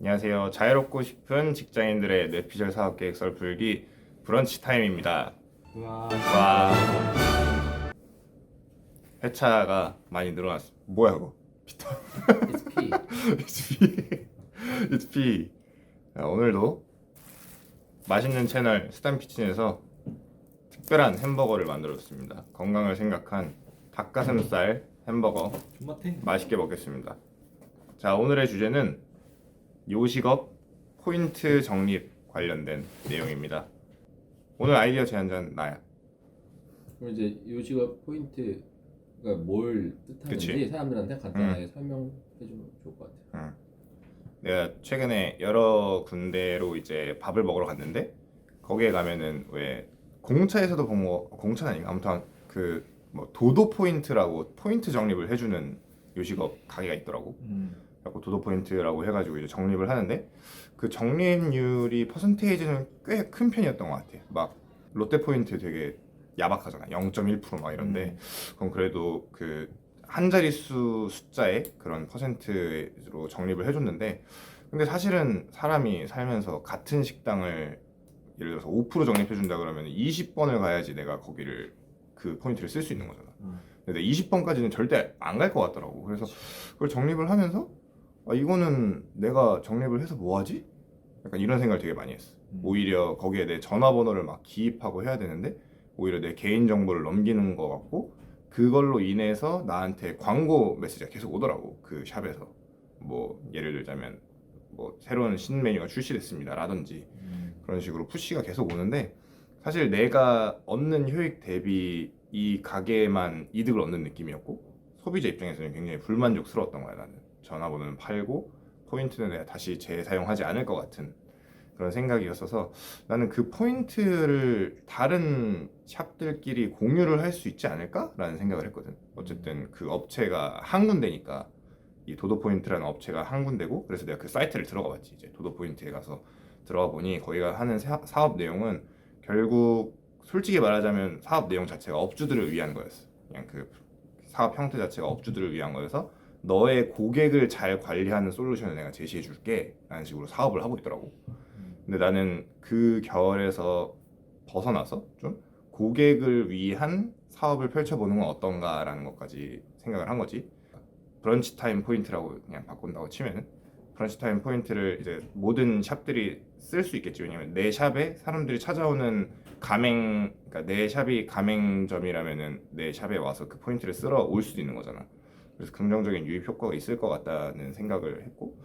안녕하세요. 자유롭고 싶은 직장인들의 뇌피셜 사업 계획서를 풀기 브런치 타임입니다. 와, 와, 회차가 많이 늘어났어. 뭐야 그거? it's P. It's P. It's P. 자, 오늘도 맛있는 채널 스tam키친에서 특별한 햄버거를 만들었습니다. 건강을 생각한 닭가슴살 햄버거 존맛해. 맛있게 먹겠습니다. 자, 오늘의 주제는 요식업 포인트 정립 관련된 내용입니다. 오늘 아이디어 제안자는 나야. 그럼 이제 요식업 포인트가 뭘 뜻하는지 그치. 사람들한테 간단하게 설명해주면 좋을 것 같아요. 내가 최근에 여러 군데로 이제 밥을 먹으러 갔는데 거기에 가면은 왜 공차에서도 본 거, 공차는 아닌가? 아무튼 그 뭐 도도 포인트라고 포인트 정립을 해주는 요식업 가게가 있더라고. 그래서 도도 포인트라고 해가지고 이제 정립을 하는데 그 정립률이 퍼센테이지는 꽤 큰 편이었던 것 같아. 막 롯데 포인트 되게 야박하잖아. 0.1%막 이런데 그럼 그래도 그 한 자릿수 숫자의 그런 퍼센트로 정립을 해줬는데 근데 사실은 사람이 살면서 같은 식당을 예를 들어서 5% 정립해준다 그러면 20번을 가야지 내가 거기를 그 포인트를 쓸 수 있는 거잖아. 근데 20번까지는 절대 안 갈 것 같더라고. 그래서 그걸 정립을 하면서 아, 이거는 내가 정립을 해서 뭐 하지? 약간 이런 생각을 되게 많이 했어. 오히려 거기에 내 전화번호를 막 기입하고 해야 되는데 오히려 내 개인 정보를 넘기는 것 같고 그걸로 인해서 나한테 광고 메시지가 계속 오더라고. 그 샵에서 뭐 예를 들자면 뭐 새로운 신메뉴가 출시됐습니다 라든지 그런 식으로 푸시가 계속 오는데 사실 내가 얻는 효익 대비 이 가게에만 이득을 얻는 느낌이었고 소비자 입장에서는 굉장히 불만족스러웠던 거야. 나는 전화번호는 팔고 포인트는 내가 다시 재사용하지 않을 것 같은 그런 생각이었어서 나는 그 포인트를 다른 샵들끼리 공유를 할 수 있지 않을까라는 생각을 했거든. 어쨌든 그 업체가 한 군데니까 이 도도포인트라는 업체가 한 군데고 그래서 내가 그 사이트를 들어가 봤지. 이제 도도포인트에 가서 들어가 보니 거기가 하는 사업 내용은 결국 솔직히 말하자면 사업 내용 자체가 업주들을 위한 거였어. 그냥 그 사업 형태 자체가 업주들을 위한 거여서 너의 고객을 잘 관리하는 솔루션을 내가 제시해 줄게 라는 식으로 사업을 하고 있더라고. 근데 나는 그 결에서 벗어나서 좀 고객을 위한 사업을 펼쳐보는 건 어떤가라는 것까지 생각을 한 거지. 브런치 타임 포인트라고 그냥 바꾼다고 치면은 브런치 타임 포인트를 이제 모든 샵들이 쓸 수 있겠지. 왜냐면 내 샵에 사람들이 찾아오는 가맹, 그러니까 내 샵이 가맹점이라면은 내 샵에 와서 그 포인트를 쓸어 올 수도 있는 거잖아. 그래서 긍정적인 유입 효과가 있을 것 같다는 생각을 했고,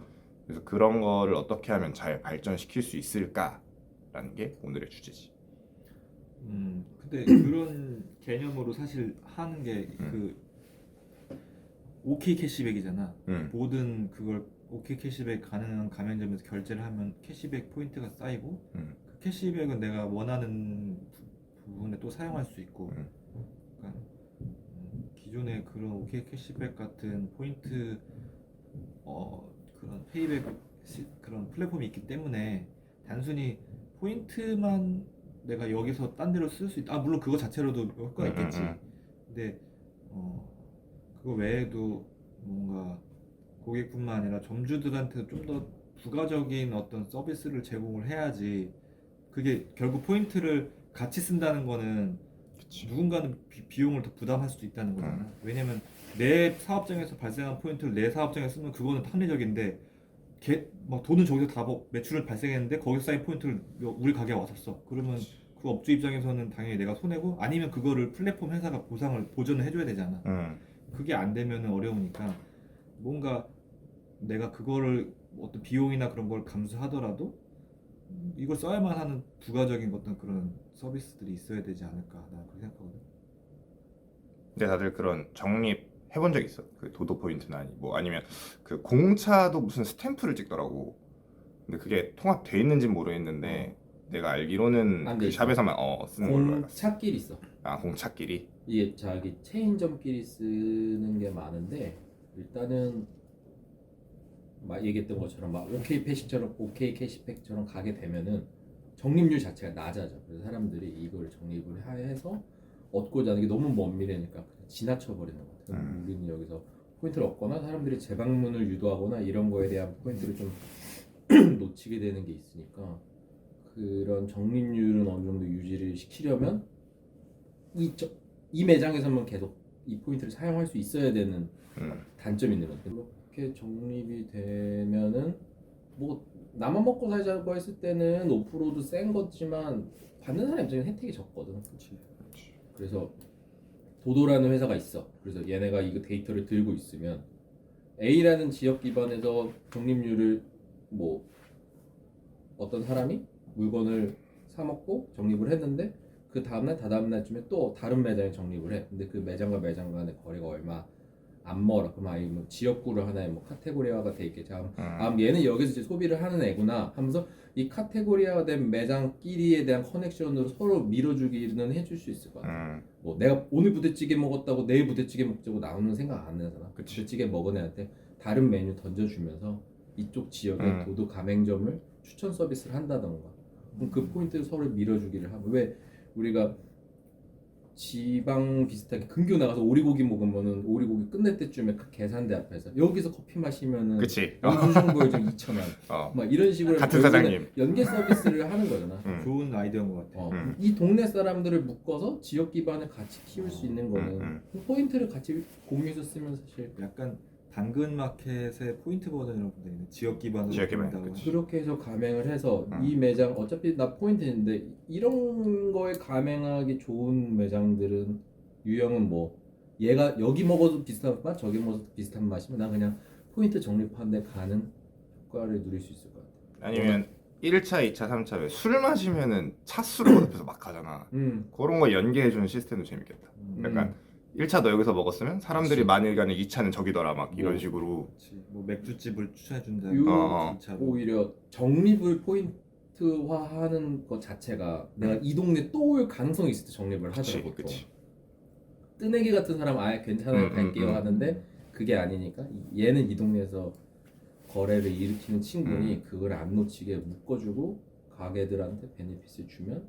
그래서 그런 거를 어떻게 하면 잘 발전시킬 수 있을까라는 게 오늘의 주제지. 근데 그런 개념으로 사실 하는 게 그 OK 캐시백이잖아. 음, 모든 그걸 OK 캐시백 가능한 가맹점에서 결제를 하면 캐시백 포인트가 쌓이고 음, 그 캐시백은 내가 원하는 부분에 또 사용할 수 있고 음. 그러니까 기존의 그런 OK 캐시백 같은 포인트 그런 페이백 그런 플랫폼이 있기 때문에 단순히 포인트만 내가 여기서 딴 데로 쓸 수 있다. 아 물론 그거 자체로도 효과가 있겠지. 근데 그거 외에도 뭔가 고객뿐만 아니라 점주들한테 좀 더 부가적인 어떤 서비스를 제공을 해야지. 그게 결국 포인트를 같이 쓴다는 거는 그치. 누군가는 비용을 더 부담할 수도 있다는 거잖아. 왜냐면 내 사업장에서 발생한 포인트를 내 사업장에 쓰면 그거는 합리적인데 막 돈은 저기서 다 매출을 발생했는데 거기서 쌓인 포인트를 우리 가게에 와서 써. 그러면 그 업주 입장에서는 당연히 내가 손해고 아니면 그거를 플랫폼 회사가 보전을 해줘야 되잖아. 그게 안 되면 어려우니까 뭔가 내가 그거를 어떤 비용이나 그런 걸 감수하더라도 이걸 써야만 하는 부가적인 어떤 그런 서비스들이 있어야 되지 않을까 나는 그렇게 생각하거든. 근데 다들 그런 정립 해본 적 있어? 그 도도 포인트나 뭐 아니면 그 공차도 무슨 스탬프를 찍더라고. 근데 그게 통합돼 있는지는 모르겠는데 내가 알기로는 안 그 돼 있어. 샵에서만 쓰는 걸로 알았어. 공차끼리 있어. 아 공차끼리. 이게 자기 체인점끼리 쓰는 게 많은데 일단은 막 얘기했던 것처럼 막 OK 패시처럼 OK 캐시백처럼 가게 되면은 적립률 자체가 낮아져. 그래서 사람들이 이걸 적립을 해서 얻고자 하는 게 너무 먼 미래니까 그냥 지나쳐 버리는 것 같아요. 우리는 여기서 포인트를 얻거나 사람들이 재방문을 유도하거나 이런 거에 대한 포인트를 좀 놓치게 되는 게 있으니까 그런 적립률은 어느 정도 유지를 시키려면 이 매장에서만 계속 이 포인트를 사용할 수 있어야 되는 단점이 있는 것 같아요. 그렇게 적립이 되면은 뭐 나만 먹고 살자고 했을 때는 오프로드 센 거지만 받는 사람 입장에서 혜택이 적거든. 그래서 도도라는 회사가 있어. 그래서 얘네가 이거 데이터를 들고 있으면 A라는 지역 기반에서 적립률을 뭐 어떤 사람이 물건을 사 먹고 적립을 했는데 그 다음날 다다음날쯤에 또 다른 매장에 적립을 해. 근데 그 매장과 매장 간의 거리가 얼마 안 멀어. 그럼 아예 뭐 지역구를 하나의 뭐 카테고리화가 돼 있겠지. 얘는 여기서 이제 소비를 하는 애구나 하면서 이 카테고리화가 된 매장끼리에 대한 커넥션으로 서로 밀어주기는 해줄 수 있을 것 같아. 뭐 내가 오늘 부대찌개 먹었다고 내일 부대찌개 먹자고 나오는 생각 안 하잖아. 부대찌개 먹은 애한테 다른 메뉴 던져주면서 이쪽 지역의 도도 가맹점을 추천 서비스를 한다던가. 그럼 그 포인트를 서로 밀어주기를 하고 왜 우리가 지방 비슷하게 근교 나가서 오리고기 먹으면은 오리고기 끝낼 때쯤에 그 계산대 앞에서 여기서 커피 마시면은 그치. 인증보여주면 2,000원 막 이런 식으로 같은 사장님. 연계 서비스를 하는 거잖아. 좋은 아이디어인 것 같아. 이 동네 사람들을 묶어서 지역 기반을 같이 키울 수 있는 거는 그 포인트를 같이 공유해서 쓰면 사실 약간 당근 마켓의 포인트 버전이라고 보면 되겠네. 지역 기반으로 지역 기반, 된다고. 그치. 그렇게 해서 가맹을 해서 이 매장 어차피 나 포인트인데 이런 거에 가맹하기 좋은 매장들은 유형은 뭐 얘가 여기 먹어도 비슷한 맛 저기 먹어도 비슷한 맛이면 난 그냥 포인트 적립하는데 가는 효과를 누릴 수 있을 것 같아. 아니면 1차, 2차, 3차 왜 술 마시면은 차수를 거듭해서 막 하잖아. 그런 거 연계해주는 시스템도 재밌겠다. 약간 1차 너 여기서 먹었으면 사람들이 그치. 많이 가는 2차는 저기더라 막 이런 식으로. 그렇지. 뭐 맥주집을 추천해준다. 오히려 적립을 포인트화하는 것 자체가 내가 이 동네 또 올 가능성이 있을 때 적립을 하더라고. 그치. 뜨내기 같은 사람 아예 괜찮아요 갈게요 하는데 그게 아니니까 얘는 이 동네에서 거래를 일으키는 친구니 그걸 안 놓치게 묶어주고 가게들한테 베네핏을 주면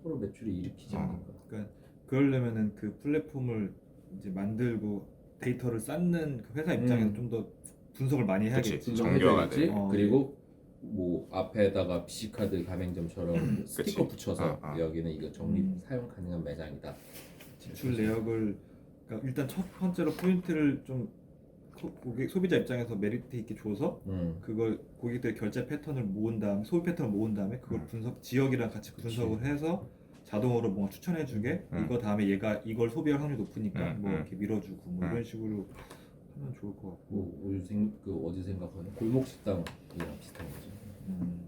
서로 매출을 일으키지 않는가. 그러니까 그러려면은 그 플랫폼을 이제 만들고 데이터를 쌓는 그 회사 입장에서 좀 더 분석을 많이 해야겠지. 정교하게. 그리고 뭐 앞에다가 BC카드 가맹점처럼 스티커 붙여서 여기는 이거 적립 사용 가능한 매장이다. 지출 내역을 그러니까 일단 첫 번째로 포인트를 좀 고객 소비자 입장에서 메리트 있게 줘서 그걸 고객들의 결제 패턴을 모은 다음에 소비 패턴을 모은 다음에 그걸 분석 지역이랑 같이 분석을 해서 자동으로 뭔가 추천해주게 이거 다음에 얘가 이걸 소비할 확률이 높으니까 뭐 이렇게 밀어주고 뭐 이런 식으로 하면 좋을 것 같고. 어디 생각하냐? 골목 식당이랑 비슷한 거죠.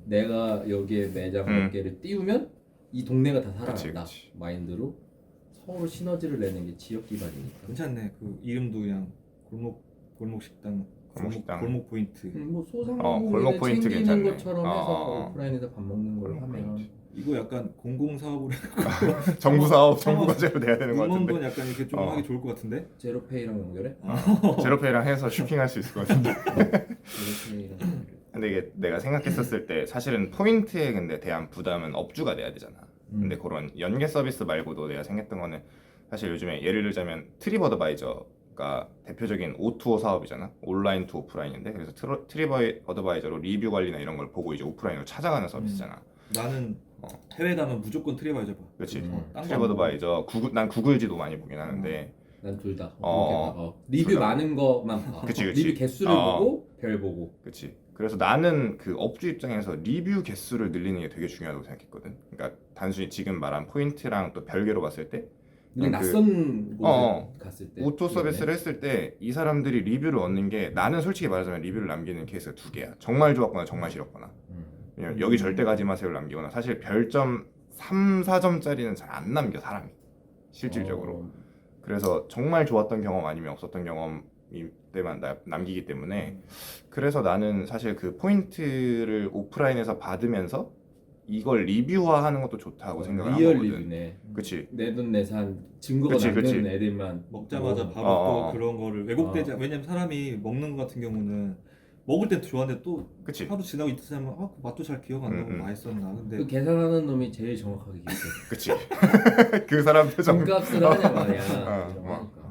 내가 여기에 매장 몇 개를 띄우면 이 동네가 다 살아난다. 그치. 마인드로 서로 시너지를 내는 게 지역 기반이니까. 괜찮네. 그 이름도 그냥 골목 식당, 골목 포인트. 뭐 골목 소상공인을 포인트 챙기는 괜찮네. 것처럼 해서 오프라인에서 밥 먹는 걸로 하면 이거 약간 공공사업으로 정부 사업, 정부 과제로 내야 되는 것 음원도 같은데. 약간 이렇게 좀 하기 좋을 것 같은데. 제로페이랑 연결해? 제로페이랑 해서 쇼핑할 수 있을 것 같은데. 제로페이랑 연결해. 근데 이게 내가 생각했었을 때 사실은 포인트에 근데 대한 부담은 업주가 내야 되잖아. 근데 그런 연계 서비스 말고도 내가 생각했던 거는 사실 요즘에 예를 들자면 트립 어드바이저가 대표적인 O2O 사업이잖아. 온라인 투 오프라인인데 그래서 트립 어드바이저로 리뷰 관리나 이런 걸 보고 이제 오프라인으로 찾아가는 서비스잖아. 나는 해외 가면 무조건 트립아이저 봐. 그렇지. 딴거 트립 어드바이저 난 구글지도 많이 보긴 하는데 난 둘 다. 둘 리뷰 다. 많은 것만 봐. 그치. 리뷰 개수를 보고 별 보고. 그렇지. 그래서 나는 그 업주 입장에서 리뷰 개수를 늘리는 게 되게 중요하다고 생각했거든. 그러니까 단순히 지금 말한 포인트랑 또 별개로 봤을 때 우리 낯선 곳에 갔을 때 오토 서비스를 했을 때 이 사람들이 리뷰를 얻는 게 나는 솔직히 말하자면 리뷰를 남기는 케이스가 두 개야. 정말 좋았거나 정말 싫었거나. 왜냐면 여기 절대 가지 마세요를 남기거나 사실 별점 3, 4점짜리는 잘 안 남겨 사람이 실질적으로. 그래서 정말 좋았던 경험 아니면 없었던 경험이 때만 남기기 때문에 그래서 나는 사실 그 포인트를 오프라인에서 받으면서 이걸 리뷰화하는 것도 좋다고 생각을 리얼 하거든. 리뷰네. 그치. 내돈 내산 증거가 그치, 남는 그치. 애들만 먹자마자 밥 먹고 그런 거를 왜곡되지 왜냐면 사람이 먹는 거 같은 경우는 먹을 땐 좋아하는데 또 그치. 하루 지나고 이틀 지나면 그 맛도 잘 기억 안 나고 맛있었나 근데 그 계산하는 놈이 제일 정확하게 기억해. 그치. 그 사람 표정. 돈값을 하냐 말이야.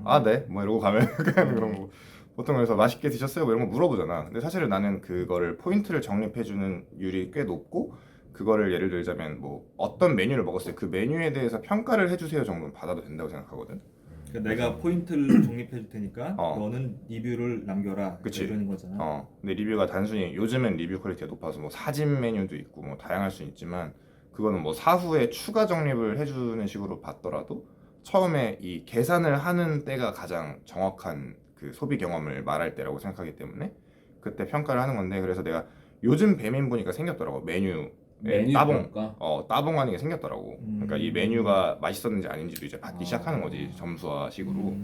아, 네. 뭐 이러고 가면 그냥 그런 거. 보통 그래서 맛있게 드셨어요? 뭐 이런 거 물어보잖아. 근데 사실은 나는 그거를 포인트를 적립해주는 율이 꽤 높고 그거를 예를 들자면 뭐 어떤 메뉴를 먹었을 때 그 메뉴에 대해서 평가를 해주세요 정도는 받아도 된다고 생각하거든. 그러니까 내가 포인트를 적립해 줄 테니까 어. 너는 리뷰를 남겨라. 그치. 이런 거잖아. 근데 리뷰가 단순히 요즘은 리뷰 퀄리티가 높아서 뭐 사진 메뉴도 있고 뭐 다양할 수 있지만 그거는 뭐 사후에 추가 적립을 해주는 식으로 받더라도 처음에 이 계산을 하는 때가 가장 정확한 그 소비 경험을 말할 때라고 생각하기 때문에 그때 평가를 하는 건데 그래서 내가 요즘 배민 보니까 생겼더라고 메뉴 따봉 평가? 따봉하는 게 생겼더라고. 그러니까 이 메뉴가 맛있었는지 아닌지도 이제 받기 시작하는 거지 점수화식으로.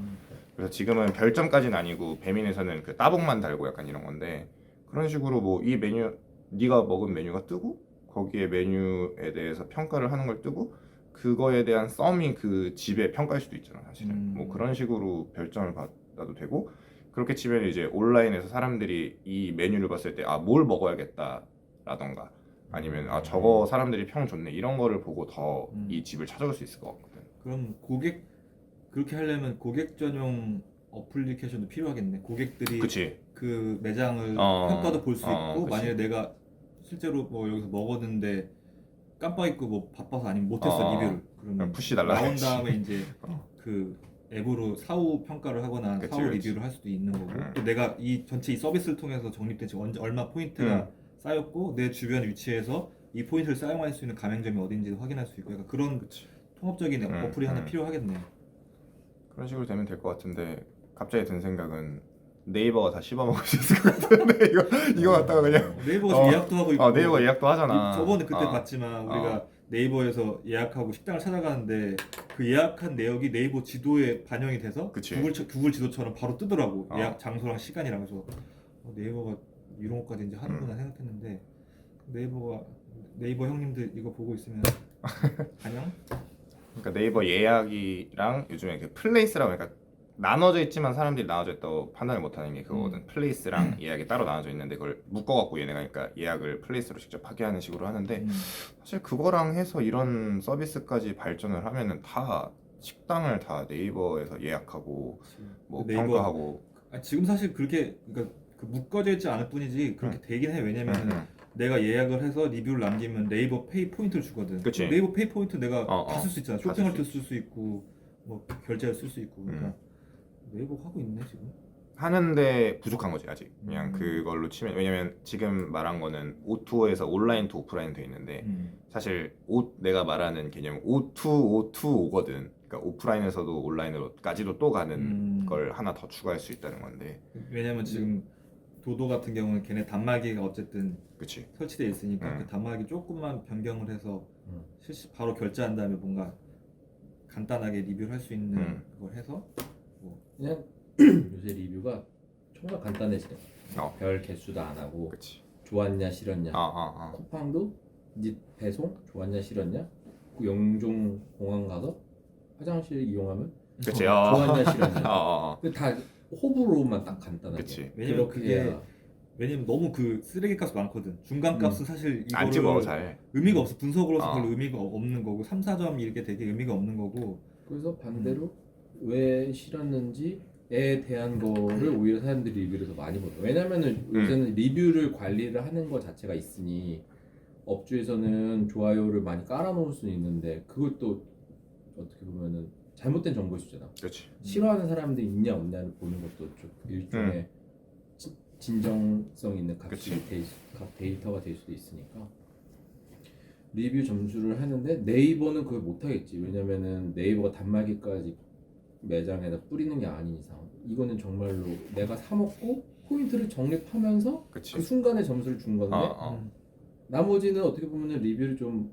그래서 지금은 별점까지는 아니고 배민에서는 그 따봉만 달고 약간 이런 건데 그런 식으로 뭐 이 메뉴 네가 먹은 메뉴가 뜨고 거기에 메뉴에 대해서 평가를 하는 걸 뜨고 그거에 대한 썸이 그 집의 평가일 수도 있잖아 사실은. 뭐 그런 식으로 별점을 받아도 되고 그렇게 치면 이제 온라인에서 사람들이 이 메뉴를 봤을 때 아 뭘 먹어야겠다라던가 아니면 아 저거 사람들이 평 좋네 이런 거를 보고 더 이 집을 찾아올 수 있을 것 같거든. 그럼 그렇게 하려면 고객 전용 어플리케이션도 필요하겠네. 고객들이 그치. 그 매장을 어, 평가도 볼 수 있고 그치. 만약에 내가 실제로 뭐 여기서 먹었는데 깜빡 잊고 뭐 바빠서 아니면 못했어 어, 리뷰를 그러면 그냥 푸시 날라가야지. 나온 다음에 이제 어. 그 앱으로 사후 평가를 하거나 그치, 사후 그치. 리뷰를 할 수도 있는 거고 음. 또 내가 이 전체 이 서비스를 통해서 적립된 지금 얼마 포인트가 쌓였고 내 주변 위치에서 이 포인트를 사용할 수 있는 가맹점이 어딘지 확인할 수 있고 약간 그런 그치. 통합적인 어플이 하나 필요하겠네. 그런 식으로 되면 될 것 같은데 갑자기 든 생각은 네이버가 다 씹어먹을 수 있을 것 같은데 이거 갖다가 그냥 네이버에서 예약도 하고 있고 네이버 예약도 하잖아. 저번에 그때 봤지만 우리가 네이버에서 예약하고 식당을 찾아가는데 그 예약한 내역이 네이버 지도에 반영이 돼서 그치. 구글 지도처럼 바로 뜨더라고. 어. 예약 장소랑 시간이랑. 그래서 네이버가 이런 것까지 이제 하는구나 생각했는데 네이버 형님들 이거 보고 있으면 안녕? 그러니까 네이버 예약이랑 요즘에 그 플레이스라고 그러니까 나눠져 있지만 사람들이 나눠져 있다고 판단을 못하는 게 그거거든. 플레이스랑 예약이 따로 나눠져 있는데 그걸 묶어갖고 얘네가 그러니까 예약을 플레이스로 직접 하게 하는 식으로 하는데 사실 그거랑 해서 이런 서비스까지 발전을 하면은 다 식당을 다 네이버에서 예약하고 뭐 네이버- 평가하고 지금 사실 그렇게 그러니까 그 묶어져 있지 않을 뿐이지 그렇게 되긴 해. 왜냐면 응. 내가 예약을 해서 리뷰를 남기면 네이버 페이 포인트를 주거든. 그치. 네이버 페이 포인트 내가 어, 다 쓸 수 있잖아. 다 쇼핑할 쓸 때 쓸 수 있고 뭐 결제할 쓸 수 있고. 그러니까 네이버 하고 있네 지금. 하는데 부족한 거지 아직. 그냥 음. 그걸로 치면 왜냐면 지금 말한 거는 O2O에서 온라인 to 오프라인 돼 있는데 사실 내가 말하는 개념 O2O거든. 그러니까 오프라인에서도 온라인으로까지도 또 가는 걸 하나 더 추가할 수 있다는 건데. 왜냐면 지금 도도 같은 경우는 걔네 단말기가 어쨌든 그치. 설치돼 있으니까 그 단말기 조금만 변경을 해서 실시 바로 결제한 다음에 뭔가 간단하게 리뷰를 할 수 있는 걸 해서 그냥 요새 리뷰가 정말 간단해지네. 어. 별 개수도 안 하고 그치. 좋았냐 싫었냐 쿠팡도 이제 배송 좋았냐 싫었냐 그 영종 공항 가서 화장실 이용하면 그치. 좋았냐 싫었냐 그 다 호불호만 딱 간단하게. 그치. 왜냐면 그렇게 그게 해야. 왜냐면 너무 그 쓰레기 값이 많거든. 중간 값은 사실 안 이거를 찍어 잘. 의미가 없어. 분석으로서 별로 의미가 없는 거고 3, 4점 이렇게 되게 의미가 없는 거고. 그래서 반대로 왜 싫었는지에 대한 거를 오히려 사람들이 리뷰를 더 많이 보는. 왜냐면은 요새는 리뷰를 관리를 하는 거 자체가 있으니 업주에서는 좋아요를 많이 깔아놓을 수는 있는데 그것도 어떻게 보면은 잘못된 정보일 수 있잖아. 그렇지. 싫어하는 사람들이 있냐 없냐를 보는 것도 좀 일종의 진정성 있는 데이터가 될 수도 있으니까 리뷰 점수를 하는데 네이버는 그걸 못하겠지. 왜냐면은 네이버가 단말기까지 매장에다 뿌리는 게 아닌 이상 이거는 정말로 내가 사 먹고 포인트를 적립하면서 그치. 그 순간에 점수를 준 건데 나머지는 어떻게 보면은 리뷰를 좀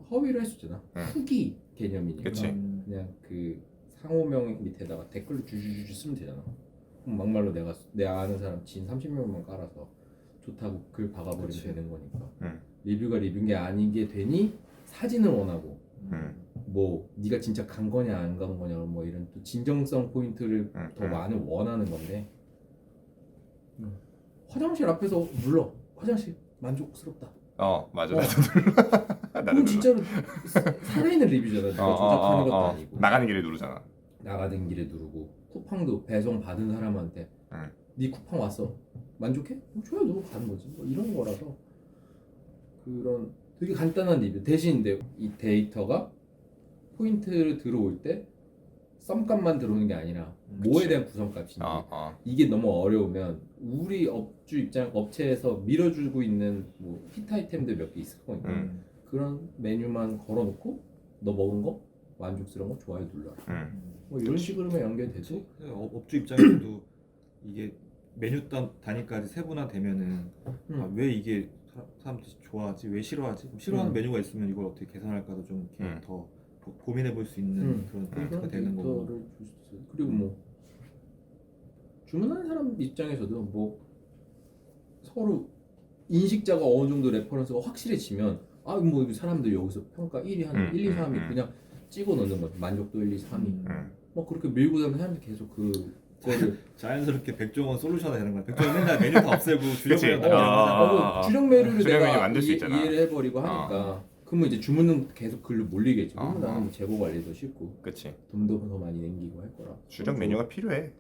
허위로 할 수 있잖아. 후기 개념이니까 그치. 그냥 그 상호명 밑에다가 댓글로 주주주주 쓰면 되잖아. 그럼 막말로 내 아는 사람 진 30명만 깔아서 좋다고 글 박아버리면 그치. 되는 거니까 리뷰가 리뷰인 게 아니게 되니 사진을 원하고 뭐 네가 진짜 간 거냐 안 간 거냐 뭐 이런 또 진정성 포인트를 더 많이 원하는 건데 화장실 앞에서 눌러 화장실 만족스럽다. 맞아. 그건 진짜로 살아있는 리뷰잖아. 네가 조작하는 것도 아니고 나가는 길에 누르잖아. 나가는 길에 누르고 쿠팡도 배송 받은 사람한테 네 쿠팡 왔어. 만족해? 좋아요 누르고 가는 거지. 뭐 이런 거라서 그런 되게 간단한 리뷰. 대신 근데 이 데이터가 포인트를 들어올 때 썸값만 들어오는 게 아니라 뭐에 대한 구성값인지 이게 너무 어려우면 우리 업체에서 밀어주고 있는 뭐 히트 아이템들 몇 개 있을 거니까 그런 메뉴만 걸어놓고 너 먹은 거 만족스러운 거 좋아요 눌러라. 뭐 이런 식으로만 연결되지. 업주 입장에서도 이게 메뉴 단위까지 세분화되면은 왜 이게 사람들이 좋아하지, 왜 싫어하지? 싫어하는 메뉴가 있으면 이걸 어떻게 개선할까도 좀 이렇게 더 고민해 볼 수 있는 그런 포인트가 되는 거고. 데이터를 줄 수 있어요. 그리고 뭐 주문하는 사람 입장에서도 뭐 서로 인식자가 어느 정도 레퍼런스가 확실해지면 아 뭐 사람들 여기서 평가 1위 하는 1, 2, 3위 그냥 찍어 넣는 거죠. 만족도 1, 2, 3위. 뭐 그렇게 밀고 다니면 사람들이 계속 그거를 자연스럽게 백종원 솔루션이 되는 거야. 백종원 맨날 메뉴 다 없애고 주력 그치. 메뉴 다 주력 메뉴를 주력 메뉴 내가 만들 수 있잖아. 이해를 해버리고 하니까 그러면 이제 주문은 계속 글로 몰리겠지. 그러면 나는 뭐 재고 관리도 쉽고 그치. 돈도 더 많이 남기고 할 거라. 주력 메뉴가 필요해.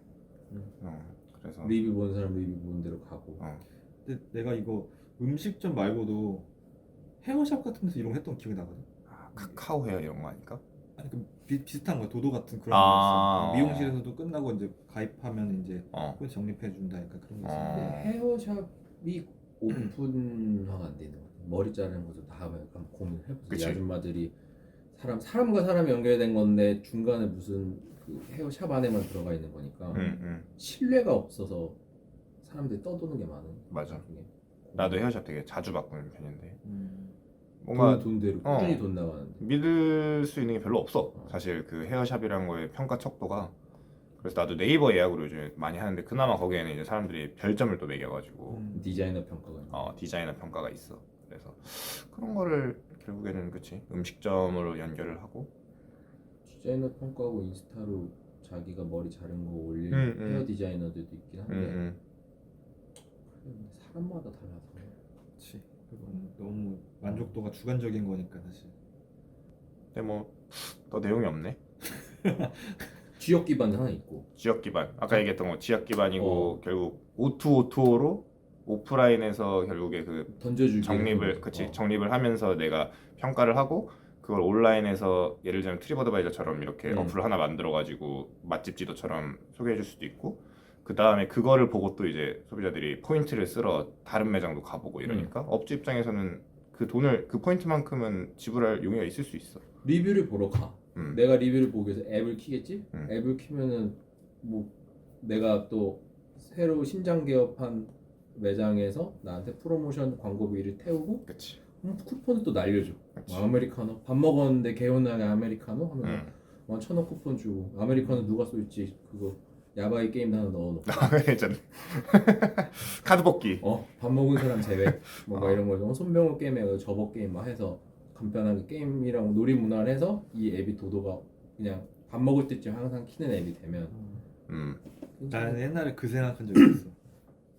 그래서 리뷰 보는 사람 리뷰 보는 대로 가고. 근데 내가 이거 음식점 말고도 헤어샵 같은 데서 이런 거 했던 기억이 나거든. 카카오 헤어 이런 거 아닐까? 아니 그 비슷한 거야. 도도 같은 그런 아. 거 있어. 미용실에서도 끝나고 이제 가입하면 이제 어. 포인트 적립해 준다. 약간 그런 거 있어. 어. 헤어샵이 오픈화가 안 되는 거 같아. 머리 자르는 것도 다 약간 고민을 해보세요. 그치. 이 아줌마들이 사람과 사람이 연결된 건데 중간에 무슨 그 헤어샵 안에만 들어가 있는 거니까 신뢰가 없어서 사람들이 떠도는 게 많은. 맞아. 나중에. 나도 헤어샵 되게 자주 바꾸는 편인데 뭔가 돈대로 꾸준히 돈 나가는데. 믿을 수 있는 게 별로 없어. 사실 그 헤어샵이라는 거의 평가 척도가. 그래서 나도 네이버 예약으로 요즘 많이 하는데 그나마 거기에는 이제 사람들이 별점을 또 매겨가지고 디자이너 평가가. 디자이너 평가가 있어. 그래서 그런 거를 결국에는 그치 음식점으로 연결을 하고. 디자이너 평가하고 인스타로 자기가 머리 자른 거 올리는 헤어 디자이너들도 있긴 한데 사람마다 달라서. 그렇지. 그건 너무 만족도가 주관적인 거니까 사실. 근데 뭐 더 내용이 없네. 지역 기반 하나 있고. 지역 기반. 아까 얘기했던 거 지역 기반이고 결국 O2O2O로 오프라인에서 결국에 그 던져주기 정립을 하면서 내가 평가를 하고 그걸 온라인에서 예를 들면 트립어드바이저처럼 이렇게 어플을 하나 만들어 가지고 맛집 지도처럼 소개해 줄 수도 있고 그 다음에 그거를 보고 또 이제 소비자들이 포인트를 쓸어 다른 매장도 가보고 이러니까 업주 입장에서는 그 돈을 그 포인트만큼은 지불할 용의가 있을 수 있어. 리뷰를 보러 가. 내가 리뷰를 보기 위해서 앱을 키겠지? 앱을 키면은 뭐 내가 또 새로 신장 개업한 매장에서 나한테 프로모션 광고비를 태우고 그치. 쿠폰을 또 날려줘. 아메리카노 밥 먹었는데 개운하게 아메리카노 하면 1,000원 쿠폰 주고 아메리카노 누가 쏠지 그거 야바이 게임 하나 넣어놓고 예전에 카드 뽑기. 밥 먹은 사람 제외 뭔가 이런 거 손병호 게임에 접어 게임 막 해서 간편하게 게임이랑 놀이 문화를 해서 이 앱이 도도가 그냥 밥 먹을 때쯤 항상 키는 앱이 되면 나는 옛날에 그 생각한 적이 있어.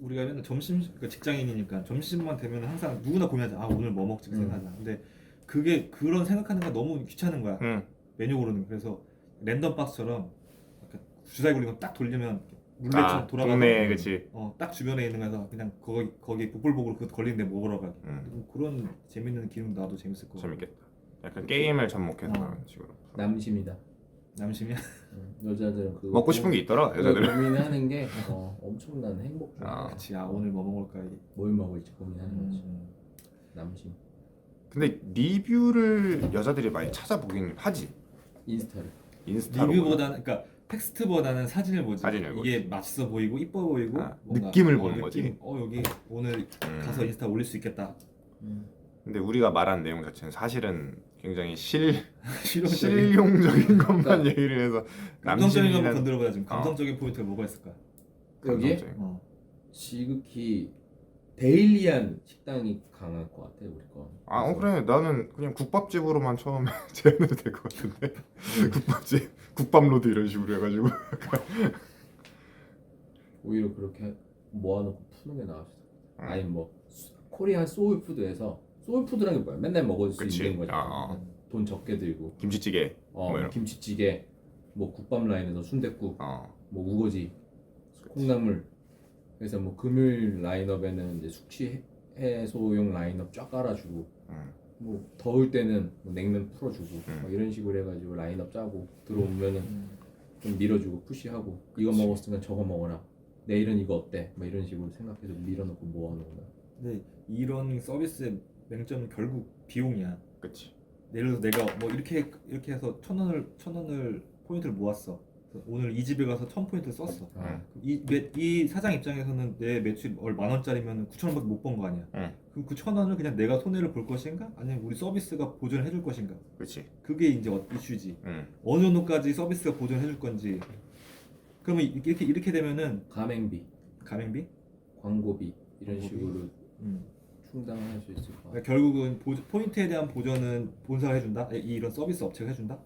우리가 맨날 그러니까 직장인이니까 점심만 되면 항상 누구나 고민하자. 아 오늘 뭐 먹지 생각하자. 근데 그게 그런 생각하는 게 너무 귀찮은 거야. 메뉴 고르는 거. 그래서 랜덤 박스처럼 주사위 굴리면 딱 돌리면 룰렛처럼 돌아가서 동네 그치. 딱 주변에 있는 거서 그냥 거기 복불복으로 그 걸리는데 먹으러 가기. 그런 재밌는 기능 나도 재밌을 거 같아. 재밌겠다. 약간 게임을 접목해서 그런 식으로. 남심이다. 남심이야? 여자들은 그거 먹고 싶은 게 있더라. 여자들은. 고민하는 게 엄청난 행복 중. 그치. 오늘 뭐 먹을까? 뭘 먹을지 고민하는 거지. 남심. 근데 리뷰를 여자들이 많이 찾아보긴 하지. 인스타로. 리뷰보다는 그러니까 텍스트보다는 사진을 보지. 사진을 이게 맛있어 보이고 이뻐 보이고 뭔가, 느낌을 보는 거지. 여기 오늘 가서 인스타 올릴 수 있겠다. 근데 우리가 말한 내용 자체는 사실은 굉장히 실용적인 실용적인 것만 얘기를 해서 감성적인 것만 건드려보자. 지금 감성적인 포인트가 뭐가 있을까? 여기에 지극히 데일리한 식당이 강할 것 같아 우리 거. 그래. 나는 그냥 국밥집으로만 처음에 제안해도 될 것 같은데. 국밥집, 국밥로드 이런 식으로 해가지고. 오히려 그렇게 모아놓고 푸는 게 나을 수도 있어. 아니 뭐 코리안 소울푸드에서 소울푸드라는 게 뭐야? 맨날 먹을 수 있는 거잖아. 돈 적게 들고. 김치찌개. 김치찌개, 뭐 국밥 라인에서 순댓국, 뭐 우거지, 콩나물 그래서 뭐 금요일 라인업에는 이제 숙취 해소용 라인업 쫙 깔아주고 뭐 더울 때는 뭐 냉면 풀어주고 뭐 이런 식으로 해가지고 라인업 짜고 들어오면은 좀 밀어주고 푸시하고 이거 그치. 먹었으면 저거 먹어라. 내일은 이거 어때? 뭐 이런 식으로 생각해서 밀어놓고 모아놓는 거야. 근데 이런 서비스의 맹점은 결국 비용이야. 그치. 예를 들어서 내가 뭐 이렇게 해서 1,000원을 포인트를 모았어. 그래서 오늘 이 집에 가서 1,000포인트를 썼어. 이 사장 입장에서는 내 매출이 10,000원짜리면 9,000원밖에 못 번 거 아니야. 그럼 그 1,000원을 그냥 내가 손해를 볼 것인가? 아니면 우리 서비스가 보전을 해줄 것인가? 그치. 그게 이제 이슈지. 어느 정도까지 서비스가 보전을 해줄 건지. 그러면 이렇게 되면은 가맹비, 가맹비? 광고비 이런 광고비? 식으로 음. 충당을 할 수 있을 것 같아. 그러니까 결국은 포인트에 대한 보전은 본사가 해준다? 이런 서비스 업체가 해준다?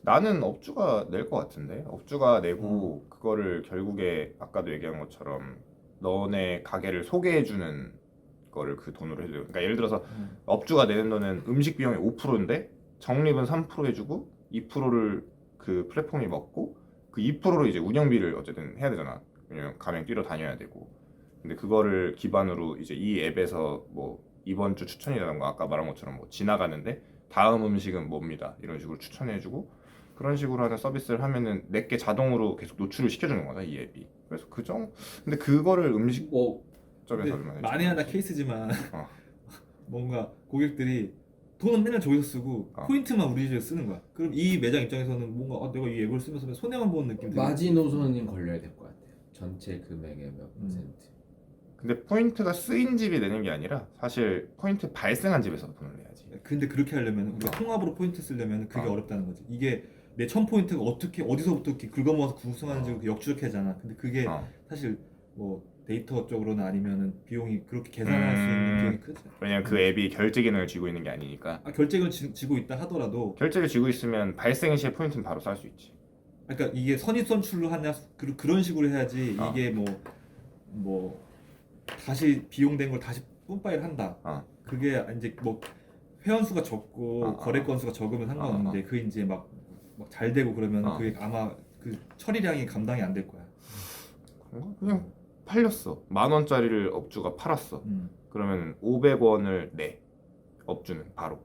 나는 업주가 낼 것 같은데 업주가 내고 그거를 결국에 아까도 얘기한 것처럼 너네 가게를 소개해주는 거를 그 돈으로 해줘요. 그러니까 예를 들어서 업주가 내는 돈은 음식 비용이 5%인데 적립은 3% 해주고 2%를 그 플랫폼이 먹고 그 2%로 이제 운영비를 어쨌든 해야 되잖아. 왜냐면 가맹 뛰러 다녀야 되고. 근데 그거를 기반으로 이제 이 앱에서 뭐 이번 주 추천이라던가 아까 말한 것처럼 뭐 지나가는데 다음 음식은 뭡니다 이런 식으로 추천해주고 그런 식으로 하는 서비스를 하면은 내게 자동으로 계속 노출을 시켜주는 거다 이 앱이. 그래서 근데 그거를 뭐 음식점에서만 만에 하나 케이스지만 어. 뭔가 고객들이 돈은 맨날 저기서 쓰고 포인트만 우리 집에 쓰는 거야. 그럼 이 매장 입장에서는 뭔가 내가 이 앱을 쓰면서 손해만 보는 느낌 들고 마지노선이 걸려야 될 것 같아요. 전체 금액의 몇 퍼센트. 근데 포인트가 쓰인 집이 내는 게 아니라 사실 포인트 발생한 집에서 돈을 내야지. 근데 그렇게 하려면 우리가 통합으로 포인트 쓰려면 그게 어렵다는 거지. 이게 내 1,000포인트가 어디서부터 이렇게 긁어모아서 구성하는지 역추적하잖아. 근데 그게 사실 뭐 데이터 쪽으로는 아니면은 비용이 그렇게 계산할 수 있는 비용이 크지. 왜냐면 그 앱이 결제 기능을 쥐고 있는 게 아니니까. 결제금을 쥐고 있다 하더라도 결제를 쥐고 있으면 발생 시에 포인트는 바로 쌀 수 있지. 그러니까 이게 선입선출로 하냐 그런 식으로 해야지 이게 뭐 다시 비용된 걸 다시 뿜빠이를 한다. 그게 이제 뭐 회원수가 적고 거래 건수가 적으면 상관없는데 그 이제 막 잘 되고 그러면 그게 아마 그 처리량이 감당이 안 될 거야. 그냥 팔렸어. 10,000원짜리를 업주가 팔았어. 그러면 500원을 내. 업주는 바로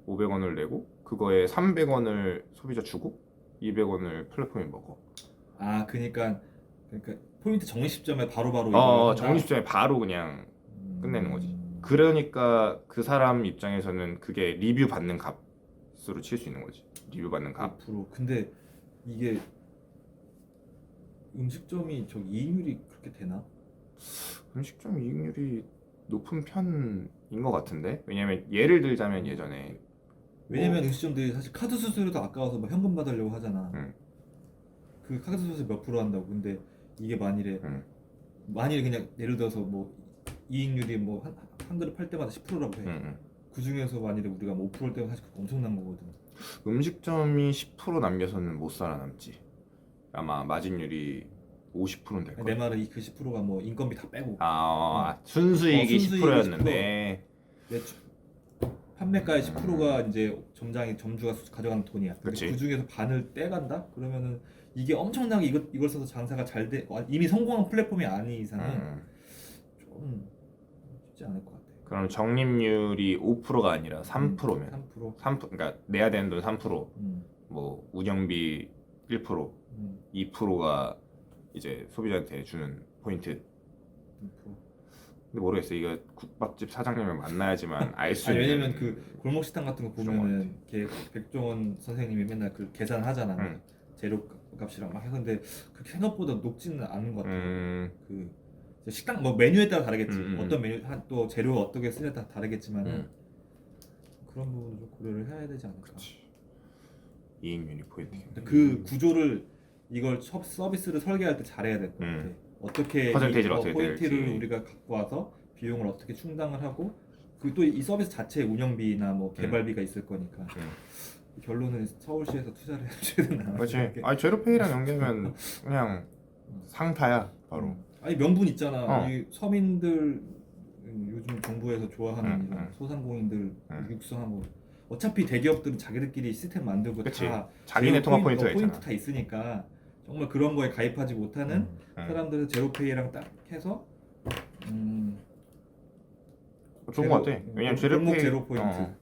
500원을 내고 그거에 300원을 소비자 주고 200원을 플랫폼이 먹어. 그러니까 포인트 정식점에 바로바로 이걸 한다? 정식점에 바로 그냥 끝내는 거지. 그러니까 그 사람 입장에서는 그게 리뷰 받는 값으로 칠 수 있는 거지. 리뷰 받는 값. 앞으로. 근데 이게 음식점이 저 이익률이 그렇게 되나? 음식점 이익률이 높은 편인 것 같은데. 왜냐면 예를 들자면 예전에 왜냐면 음식점들이 사실 카드 수수료도 아까워서 막 현금 받으려고 하잖아. 그 카드 수수료 몇 프로 한다고. 근데 이게 만일에 그냥 예를 들어서 뭐 이익률이 뭐 한 그릇 팔 때마다 10%라고 해. 그 중에서 만일에 우리가 뭐 5%일 때면 사실 그거 엄청난 거거든. 음식점이 10% 남겨서는 못 살아남지. 아마 마진율이 50%는 될 거야. 내 말은 그 10%가 뭐 인건비 다 빼고 순수익이 순수익이 10%였는데 판매가의 10%가 이제 점주가 가져가는 돈이야. 근데 그치. 그 중에서 반을 떼간다? 그러면은 이게 엄청나게 이걸 써서 장사가 잘 돼. 이미 성공한 플랫폼이 아닌 이상은 좀 쉽지 않을 것 같아. 그럼 적립률이 5%가 아니라 3%면 3%? 그러니까 내야 되는 돈 3%, 뭐 운영비 1%, 2%가 이제 소비자한테 주는 포인트. 2%. 근데 모르겠어. 이거 국밥집 사장님을 만나야지만 알 수 아니, 있는. 왜냐면 그 골목 식당 같은 거 보면은 걔 백종원 선생님이 맨날 그 계산하잖아. 재료 값이랑 막 해서 근데 그렇게 생각보다 높지는 않은 것 같아. 그 식당 뭐 메뉴에 따라 다르겠지. 어떤 메뉴 또 재료 어떻게 쓰냐에 따라 다르겠지만 그런 부분을 좀 고려를 해야 되지 않을까. 그치. 이익률이 포인트. 근데 그 구조를 이걸 서비스를 설계할 때 잘해야 될 것 같아. 어떻게 퍼센테이지를 어떻게 포인트를 될지. 우리가 갖고 와서 비용을 어떻게 충당을 하고 그 또 이 서비스 자체에 운영비나 뭐 개발비가 있을 거니까 결론은 서울시에서 투자를 해줘야 되나. 그렇지. 아니 제로페이랑 연계면 그냥 상타야 바로. 아니 명분 있잖아. 이 서민들 요즘 정부에서 좋아하는 이런 소상공인들 육성하고 어차피 대기업들은 자기들끼리 시스템 만들고 그치. 다 자기네 통합 포인트가 포인트 있잖아. 다 있으니까 정말 그런 거에 가입하지 못하는 사람들은 제로페이랑 딱 해서 좋은 것 같아. 왜냐면 골목 제로페이 제로 포인트.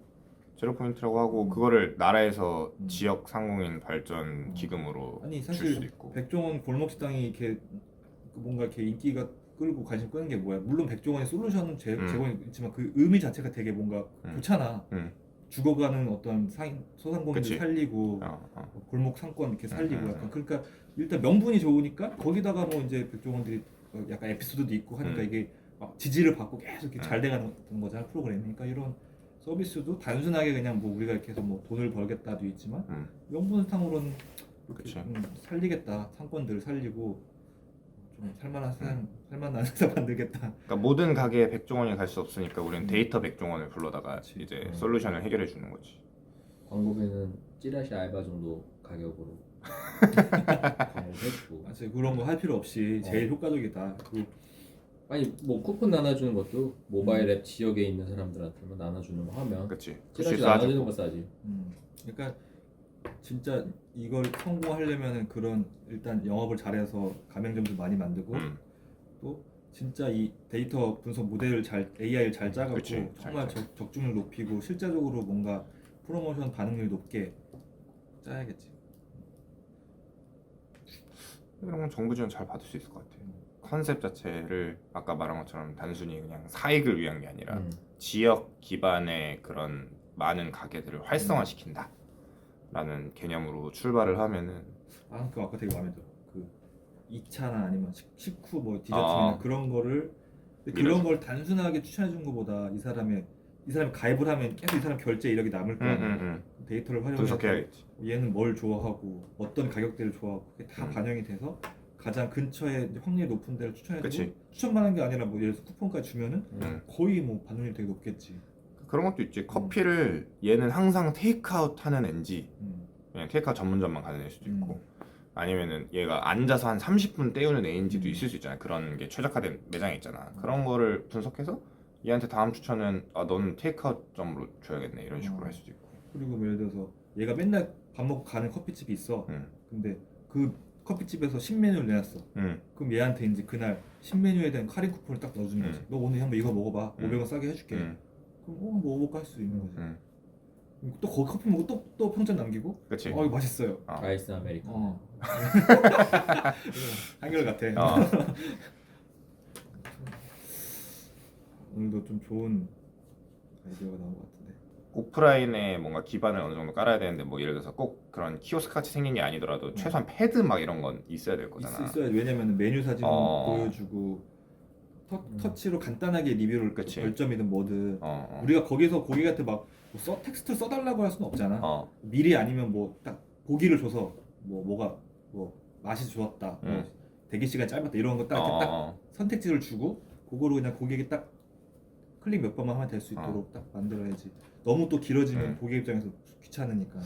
제로 포인트라고 하고 그거를 나라에서 음. 지역 상공인 발전 기금으로 아니 줄 수도 사실 있고. 백종원 골목식당이 이렇게 뭔가 이렇게 인기가 끌고 관심 끄는 게 뭐야? 물론 백종원의 솔루션은 제공이 있지만 그 의미 자체가 되게 뭔가 좋잖아. 죽어가는 어떤 소상공인들 그치. 살리고 골목 상권 이렇게 살리고 약간 그러니까 일단 명분이 좋으니까 거기다가 뭐 이제 백종원들이 약간 에피소드도 있고 하니까 이게 막 지지를 받고 계속 이렇게 잘 돼가는 거잖아 프로그램이니까 이런 서비스도 단순하게 그냥 뭐 우리가 이렇게 해서 뭐 돈을 벌겠다도 있지만 명분상으로는 이렇게 그치. 살리겠다 상권들을 살리고 좀 살만한 세상 만들겠다. 그러니까 모든 가게에 백종원이 갈 수 없으니까 우리는 데이터 백종원을 불러다가 그치. 이제 솔루션을 해결해 주는 거지. 광고비는 찌라시 알바 정도 가격으로 광고 해주고. 맞아요. 그런 거 할 필요 없이 제일 효과적이다. 아니 뭐 쿠폰 나눠주는 것도 모바일 앱 지역에 있는 사람들한테만 나눠주는 거 하면 그치. 찌라시 푸시 나눠주는 싸주고. 거 싸지. 그러니까 진짜 이걸 성공하려면은 그런 일단 영업을 잘해서 가맹점도 많이 만들고 또 진짜 이 데이터 분석 모델을 AI를 잘 짜갖고 그치. 정말 잘 적중률 높이고 실제적으로 뭔가 프로모션 반응률 높게 짜야겠지. 이런 건 정부 지원 잘 받을 수 있을 것 같아. 컨셉 자체를 아까 말한 것처럼 단순히 그냥 사익을 위한 게 아니라 지역 기반의 그런 많은 가게들을 활성화시킨다 라는 개념으로 출발을 하면은 그 아까 되게 마음에 들어. 그 2차나 아니면 식후 뭐 디저트나 그런 거를 근데 그런 걸 단순하게 추천해 준 것보다 이 사람이 가입을 하면 계속 이 사람 결제 이력이 남을 거 아니야. 데이터를 활용해서 분석해야겠지. 얘는 뭘 좋아하고 어떤 가격대를 좋아하고 그게 다 반영이 돼서 가장 근처에 이제 확률이 높은 데를 추천해주고 그치. 추천만 한 게 아니라 뭐 예를 들어서 쿠폰까지 주면은 거의 뭐 반응률이 되게 높겠지. 그런 것도 있지. 커피를 얘는 항상 테이크아웃 하는 앤지 그냥 테이크아웃 전문점만 가는 애일 수도 있고 아니면은 얘가 앉아서 한 30분 때우는 애인지도 있을 수 있잖아. 그런 게 최적화된 매장이 있잖아. 그런 거를 분석해서 얘한테 다음 추천은 너는 테이크아웃 점으로 줘야겠네 이런 식으로 할 수도 있고. 그리고 뭐 예를 들어서 얘가 맨날 밥 먹고 가는 커피집이 있어. 근데 그 커피집에서 신메뉴를 내놨어. 그럼 얘한테 이제 그날 신메뉴에 대한 할인 쿠폰을 딱 넣어주는 거지. 너 오늘 한번 이거 먹어봐. 500원 싸게 해줄게. 그럼 뭐 먹어볼까 할 수 있는 거지. 또 거기 커피 먹고 또 평점 남기고. 그치. 이거 맛있어요. 아이스 아메리카노. 한결같아. 오늘도 좀 좋은 아이디어가 나온 것 같은데. 오프라인에 뭔가 기반을 어느 정도 깔아야 되는데 뭐 예를 들어서 꼭 그런 키오스크 같이 생긴 게 아니더라도 최소한 패드 막 이런 건 있어야 될 거잖아. 있어야 왜냐면 메뉴 사진 보여주고 터치로 간단하게 리뷰를 그치. 별점이든 뭐든 우리가 거기서 고객한테 막 텍스트 써달라고 할 수는 없잖아. 미리 아니면 뭐 딱 보기를 줘서 뭐가 맛이 좋았다, 뭐 대기 시간 짧았다 이런 거 딱 이렇게 딱 선택지를 주고 그거로 그냥 고객이 딱 클릭 몇 번만 하면 될 수 있도록 딱 만들어야지. 너무 또 길어지면 고객 입장에서 귀찮으니까.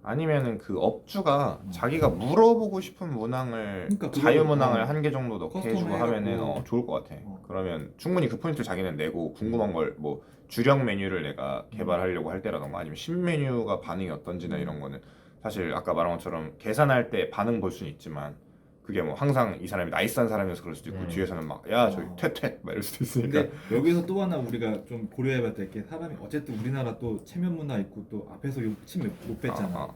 아니면은 그 업주가 자기가 물어보고 싶은 문항을 그러니까 자유 문항을 한 개 정도 넣게 해주고 커스텀 하면은 해갖고. 좋을 것 같아. 그러면 충분히 그 포인트를 자기는 내고 궁금한 걸 뭐 주력 메뉴를 내가 개발하려고 할 때라던가 아니면 신메뉴가 반응이 어떤지나 이런 거는 사실 아까 말한 것처럼 계산할 때 반응 볼 수는 있지만 그게 뭐 항상 이 사람이 나이스한 사람이어서 그럴 수도 있고 뒤에서는 막 야 저기 퇴퇴 막 이럴 수도 있으니까. 근데 여기서 또 하나 우리가 좀 고려해봐야 될 게 사람이 어쨌든 우리나라 또 체면 문화 있고 또 앞에서 욕침 못 뺐잖아.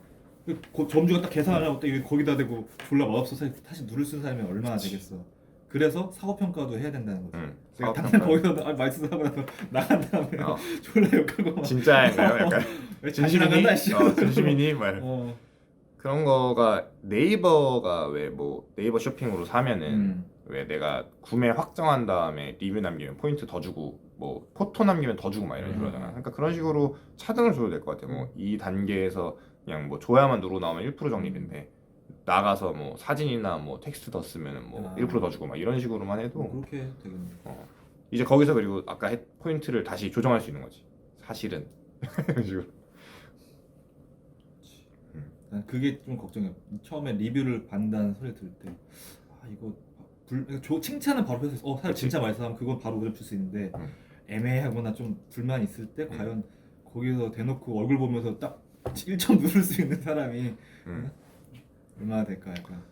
점주가 딱 계산하려고 딱 이거 거기다 대고 졸라 맛없어서 다시 누를 쓴 사람이 얼마나 되겠어. 그래서 사고 평가도 해야 된다는 거지. 내가 당장 거기서 맛있어 하고 나간 다음에 졸라 욕하고 막 진짜인가요? 약간 왜 진심이니? 자신감이 나, 진심이니? 막 그런 거가 네이버가 왜 뭐 네이버 쇼핑으로 사면은 왜 내가 구매 확정한 다음에 리뷰 남기면 포인트 더 주고 뭐 포토 남기면 더 주고 막 이런 식으로 하잖아. 그러니까 그런 식으로 차등을 줘도 될 것 같아. 뭐 이 단계에서 그냥 뭐 좋아야만 누르고 나오면 1% 적립인데 나가서 뭐 사진이나 뭐 텍스트 더 쓰면은 뭐 1%더 주고 막 이런 식으로만 해도 그렇게 되겠네. 이제 거기서 그리고 아까 포인트를 다시 조정할 수 있는 거지. 사실은 이런 식으로. 난 그게 좀 걱정이야. 처음에 리뷰를 받는다는 소리 들을 때 이거 칭찬은 바로 해서 사실 진짜 맛있어 하면 그건 바로 오점 줄 수 있는데 애매하거나 좀 불만 있을 때 과연 거기서 대놓고 얼굴 보면서 딱 1점 누를 수 있는 사람이 얼마나 될까 약간.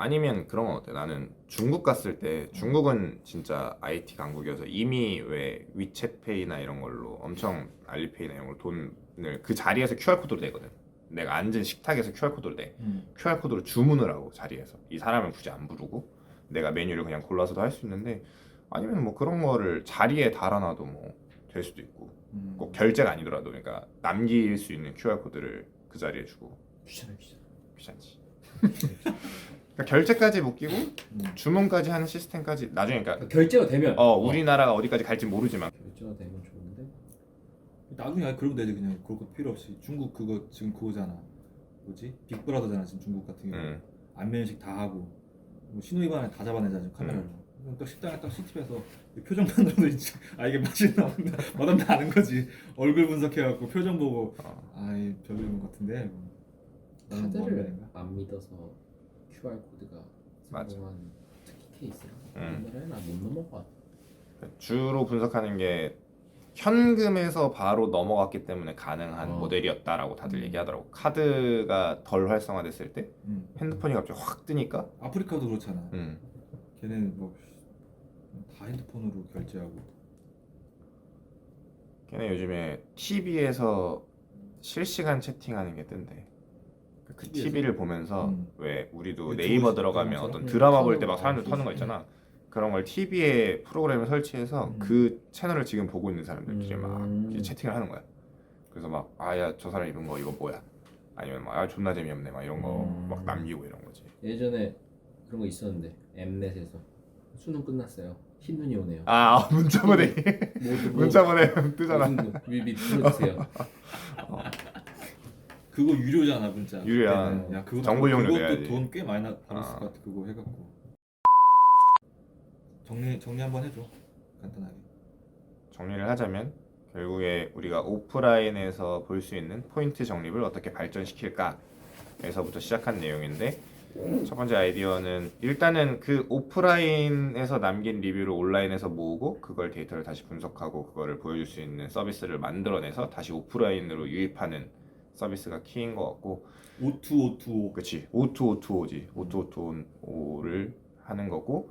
아니면 그런 건 어때? 나는 중국 갔을 때 중국은 진짜 IT 강국이어서 이미 왜 위챗페이나 이런 걸로 엄청 알리페이나 이런 걸 돈을 그 자리에서 QR코드로 내거든. 내가 앉은 식탁에서 QR코드로 내. QR코드로 주문을 하고 자리에서 이 사람을 굳이 안 부르고 내가 메뉴를 그냥 골라서도 할 수 있는데 아니면 뭐 그런 거를 자리에 달아놔도 뭐 될 수도 있고 꼭 결제가 아니더라도 그러니까 남길 수 있는 QR코드를 그 자리에 주고 귀찮아. 귀찮지. 그러니까 결제까지 묶이고 주문까지 하는 시스템까지 나중에 그러니까 결제가 되면 우리나라가 어디까지 갈지 모르지만 결제가 되면 좋은데. 나중에 아예 그러면 되지. 그냥 그거 필요 없이. 중국 그거 지금 그거잖아. 뭐지? 빅브라더잖아 지금 중국 같은 경우. 안면식 다 하고 뭐 신호위반에 다 잡아내잖아 지금 카메라로. 그럼 딱 식당에 딱 CCTV에서 표정만으로도 이제 이게 맛있나 맛없나 아는 거지. 얼굴 분석해갖고 표정 보고 아이 별로인 것 같은데. 나는 뭐 카드를 안면인가? 안 믿어서 QR 코드가 맞아. 성공한 특히 케이스라 우리나라에는 못 넘어가. 주로 분석하는 게 현금에서 바로 넘어갔기 때문에 가능한 모델이었다라고 다들 얘기하더라고. 카드가 덜 활성화됐을 때 핸드폰이 갑자기 확 뜨니까 아프리카도 그렇잖아. 걔는 뭐 다 핸드폰으로 결제하고. 걔네 요즘에 TV에서 실시간 채팅하는 게 뜬대. 그 TV에서? TV를 보면서 왜 우리도 유튜브 네이버 들어가면 시스템에서? 어떤 드라마 볼 때 막 터는 사람들 거. 터는 거 있잖아. 그런 걸 TV에 프로그램을 설치해서 그 채널을 지금 보고 있는 사람들끼리 막 이제 채팅을 하는 거야. 그래서 막 아야 저 사람 입은 거 이거 뭐야? 아니면 막 아 존나 재미없네 막 이런 거 막 남기고 이런 거지. 예전에 그런 거 있었는데 엠넷에서 수능 끝났어요. 흰 눈이 오네요. 문자 보내. 문자 보내면 뜨잖아. 뮤비 틀어주세요. 그거 유료잖아 문자. 유료야. 그때는. 야 그거 정보 이용료 그것도 내야지. 돈 꽤 많이 받았을 것 같아. 그거 해갖고. 정리 한번 해줘. 간단하게. 정리를 하자면 결국에 우리가 오프라인에서 볼 수 있는 포인트 적립을 어떻게 발전시킬까에서부터 시작한 내용인데 첫 번째 아이디어는 일단은 그 오프라인에서 남긴 리뷰를 온라인에서 모으고 그걸 데이터를 다시 분석하고 그거를 보여줄 수 있는 서비스를 만들어내서 다시 오프라인으로 유입하는 서비스가 키인 것 같고 O2O2O. 그치 O2O2O지 O2O2O를 하는 거고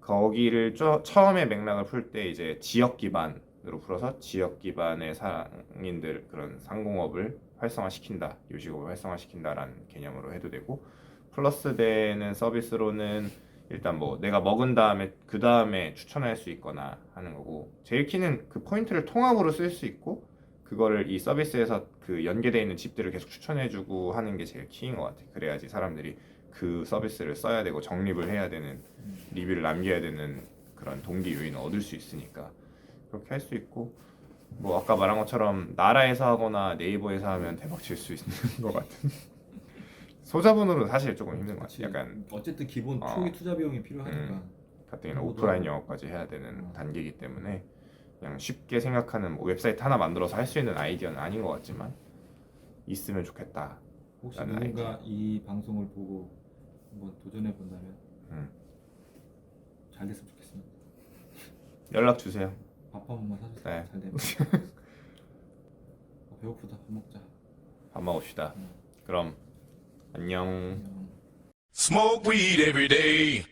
거기를 처음에 맥락을 풀 때 이제 지역 기반으로 풀어서 지역 기반의 상인들 그런 상공업을 활성화시킨다 요식업을 활성화시킨다라는 개념으로 해도 되고 플러스 되는 서비스로는 일단 뭐 내가 먹은 다음에 그 다음에 추천할 수 있거나 하는 거고 제일 키는 그 포인트를 통합으로 쓸 수 있고 그거를 이 서비스에서 그 연계되어 있는 집들을 계속 추천해주고 하는 게 제일 키인 것 같아. 그래야지 사람들이 그 서비스를 써야 되고 적립을 해야 되는 리뷰를 남겨야 되는 그런 동기 요인을 얻을 수 있으니까 그렇게 할 수 있고 뭐 아까 말한 것처럼 나라에서 하거나 네이버에서 하면 대박 칠 수 있는 것 같은 소자본으로 사실 조금 힘든 것 그치. 같아. 약간 어쨌든 기본 초기 투자 비용이 필요하니까. 가뜩이나 오프라인 영업까지 해야 되는 단계이기 때문에 그냥 쉽게 생각하는 뭐 웹사이트 하나 만들어서 할 수 있는 아이디어는 아닌 것 같지만 있으면 좋겠다. 혹시 라는 누군가 이 방송을 보고 한번 도전해 본다면 잘 됐으면 좋겠습니다. 연락 주세요. 밥 한 번만 사주세요. 네. 잘 되면. 배고프다. 밥 먹자. 밥 먹읍시다. 그럼 안녕. 안녕. Smoke weed every day.